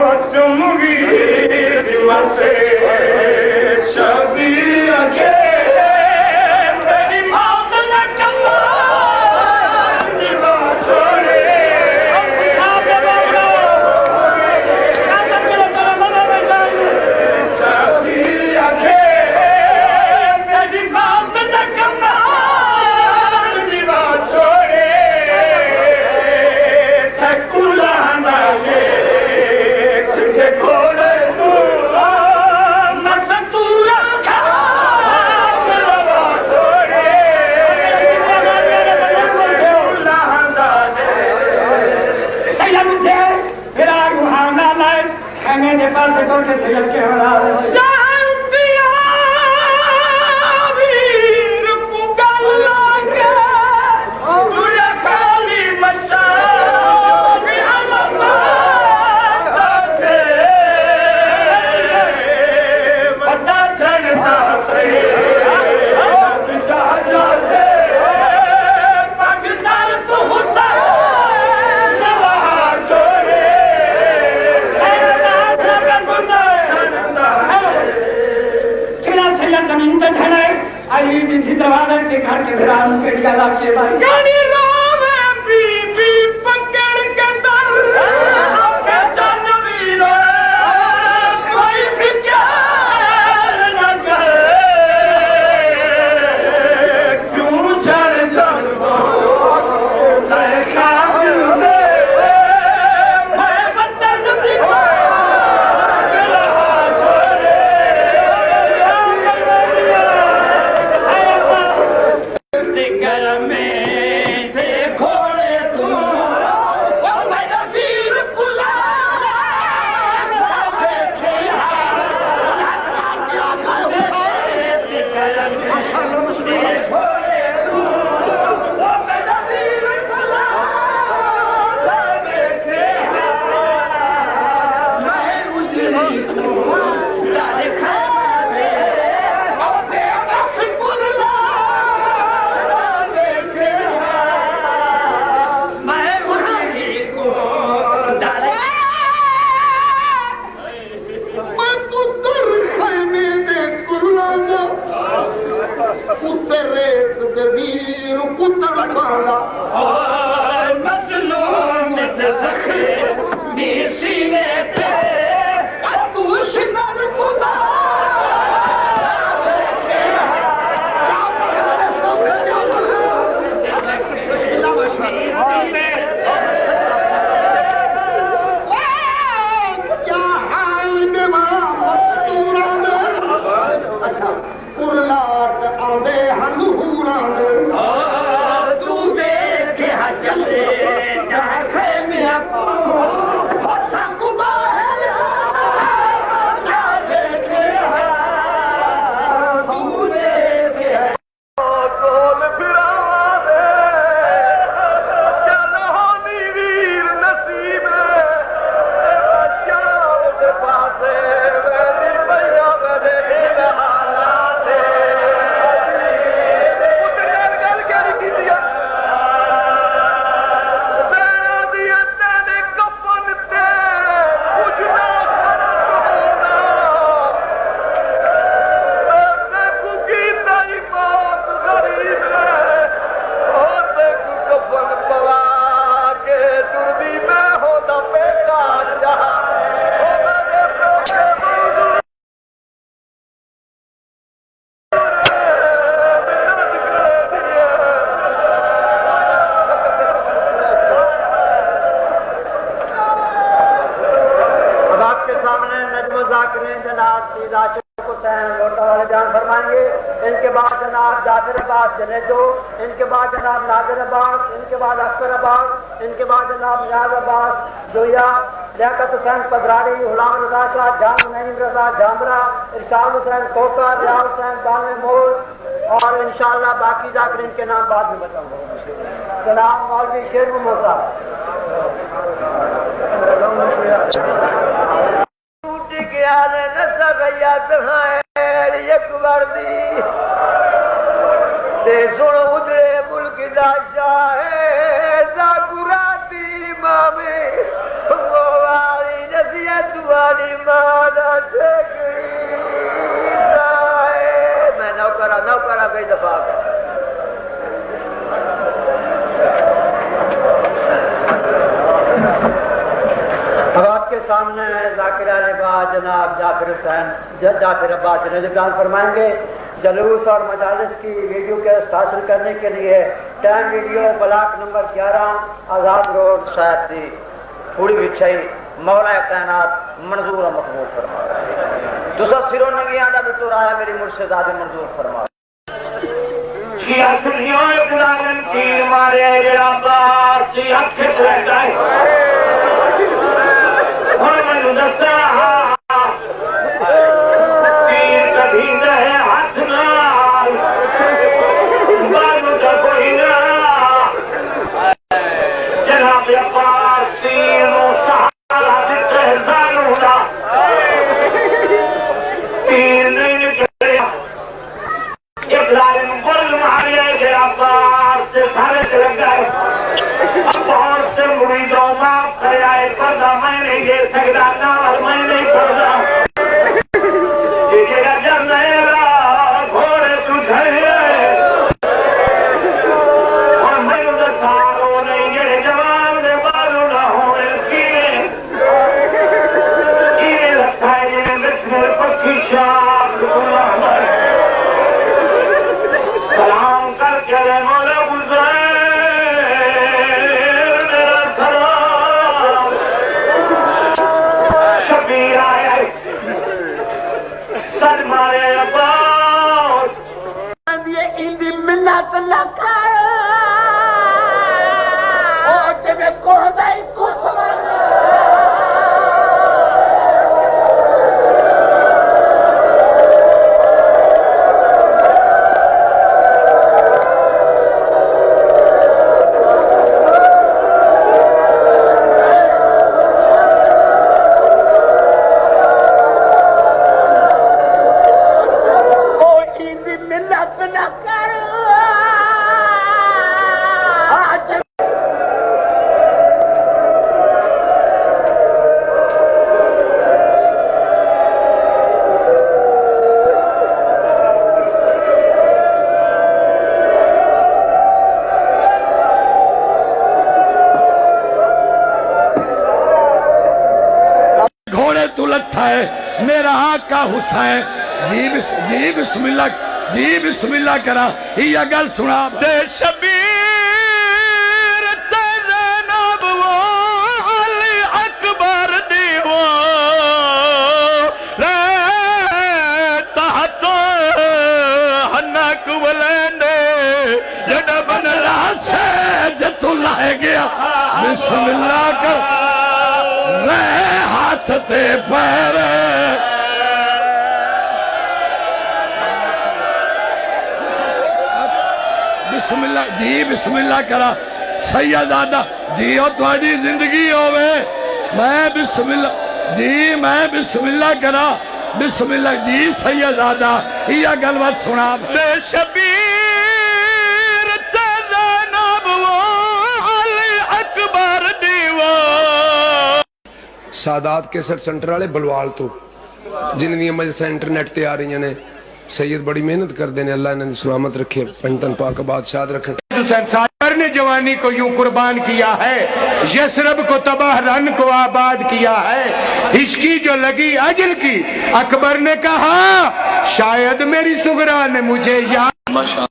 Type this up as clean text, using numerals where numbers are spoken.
चुमगी दिवसे शबीर के मेरी मौत न कमा दिवा छोड़े शबीर के मेरी मौत न कमा दिवा छोड़े थकुला ना के घर के भिरान के गला के भाई गानी रोवे बीबी पकड़ के दर के चंद वीरो कोई फिकर न करे क्यों चढ़ जन्मो नए काबिल में मैं बदल दिखा गला छोड़े घर में देखो रे तू मेरा वीर पुला देखे देखो रे तू मेरा वीर पुला देखे मैं उजड़ी तू देखा इनके बाद जनाब जाफर अब्बास जनेजो, इनके बाद जनाब नादिर अब्बास, इनके बाद अख्तर अब्बास, इनके बाद जनाब नियाज अब्बास जोया, लियाकत हुसैन पदरारी, गुलाम रजा शाह, जान नईम रजा जामरा, इरशाद हुसैन कोका, रिया हुसैन बानवे मोल और इंशाअल्लाह बाकी जाकर इनके नाम बाद में बताऊंगा। जनाब मौलवी शेर मोहम्मद सुन उदरे मुल्क दा शाह गुराती मामे वाली नसिया तुम्हारी माना मैं नौकरा कई दफा अब आपके सामने है जाकिर अब्बास जनाब जाफिर हुसैन जाफिर अब्बास बयान फरमाएंगे। जलूस और मजालिस की वीडियो के हासिल करने के लिए टाइम वीडियो ब्लॉक नंबर 11 आज़ाद रोड शायद पूरी विछाई मौला तैनात मंजूर मकबूल फरमा तुसा सिरों नंगी आदा भी तो राया मेरी मुर्शिद आदि मंजूर फरमा मेरा आका हुसैन जी बिस्मिल्लाह करा ये गल सुना दे शबीर ज़ैनब वो अली अकबर दीवो रे तहत हनक वलेंदे जड़ा बनला से जतू लाए गया बिस्मिल्लाह कर रे हाथ ते पैर बिस्मिल्लाह करा सैयदादा जी थोड़ी जिंदगी होवे मैं बिस्मिल्लाह करा बिस्मिल्लाह जी सैयदादा यह गलबात सुना दे शबीर ज़ैनब वो अली अकबर दीवो सादात कैसेट सेंटर वाले बलवाल तो जिन्होंने मजलिसां इंटरनेट ते आ रही ने सैयद बड़ी मेहनत करते हैं अल्लाह इन्हें सलामत रखे पंतन पाक बादशाह रखे। हुसैन सागर ने जवानी को यूं कुर्बान किया है यसरब को तबाह रन को आबाद किया है हिचकी जो लगी अजल की अकबर ने कहा शायद मेरी सुगरा ने मुझे याद